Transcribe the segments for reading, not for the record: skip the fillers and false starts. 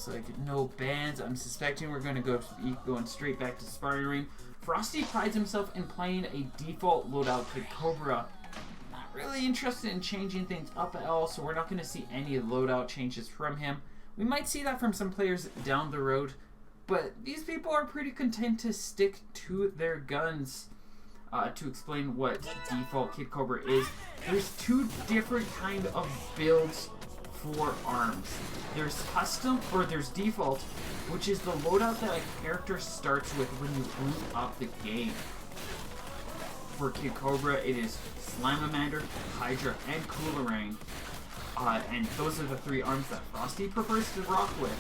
Looks like no bans. I'm suspecting we're going to be going straight back to sparring ring. Frosty prides himself in playing a default loadout Kid Cobra. Not really interested in changing things up at all, so we're not going to see any loadout changes from him. We might see that from some players down the road, but these people are pretty content to stick to their guns. To explain what default Kid Cobra is, there's two different kind of builds for arms. There's custom, or there's default, which is the loadout that a character starts with when you boot up the game. For Kid Cobra, it is Slamamander, Hydra, and Coolerang. And those are the three arms that Frosty prefers to rock with.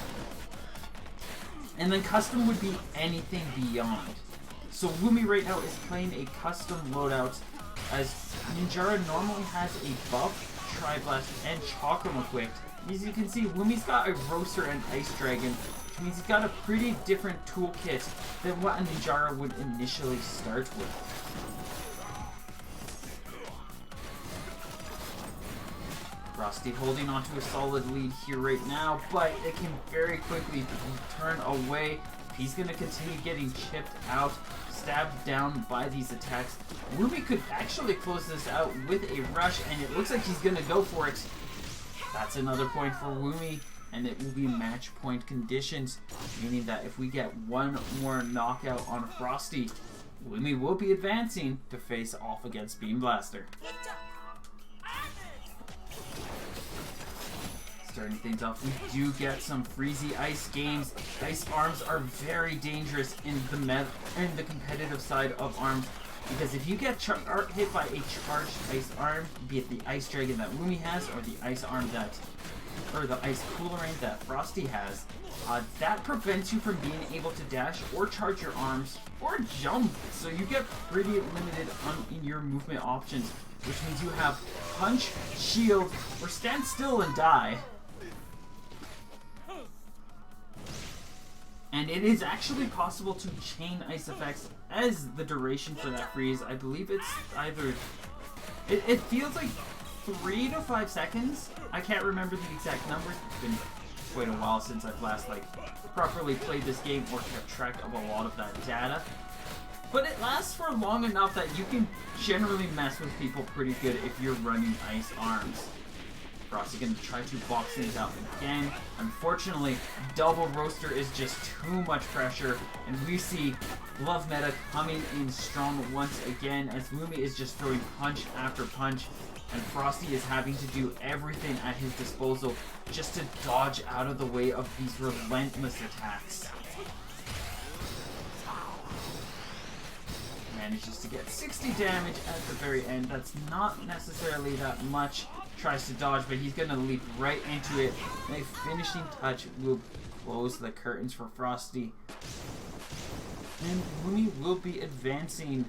And then custom would be anything beyond. So Woomy right now is playing a custom loadout, as Ninjara normally has a buff, Tri-Blast, and Chakram equipped. As you can see, Woomy's got a Roaster and Ice Dragon, which means he's got a pretty different toolkit than what a Ninjara would initially start with. Frosty holding onto a solid lead here right now, but it can very quickly turn away. He's going to continue getting chipped out, stabbed down by these attacks. Woomy could actually close this out with a rush, and it looks like he's going to go for it. That's another point for Woomy, and it will be match point conditions, meaning that if we get one more knockout on Frosty, Woomy will be advancing to face off against Beam Blaster. Starting things off, we do get some freezy ice games. Ice arms are very dangerous in the competitive side of arms, because if you get hit by a charged ice arm, be it the Ice Dragon that Woomy has or the ice arm or the ice Coolerang that Frosty has, that prevents you from being able to dash or charge your arms or jump. So you get pretty limited in your movement options, which means you have punch, shield, or stand still and die. And it is actually possible to chain ice effects as the duration for that freeze. I believe it's either... It feels like 3 to 5 seconds. I can't remember the exact numbers. It's been quite a while since I've last properly played this game or kept track of a lot of that data. But it lasts for long enough that you can generally mess with people pretty good if you're running ice arms. Frosty going to try to box things out again. Unfortunately, double roaster is just too much pressure, and we see Love Meta coming in strong once again, as Woomy is just throwing punch after punch, and Frosty is having to do everything at his disposal just to dodge out of the way of these relentless attacks. Manages to get 60 damage at the very end. That's not necessarily that much. Tries to dodge, but he's going to leap right into it. And a finishing touch will close the curtains for Frosty. And Woomy will be advancing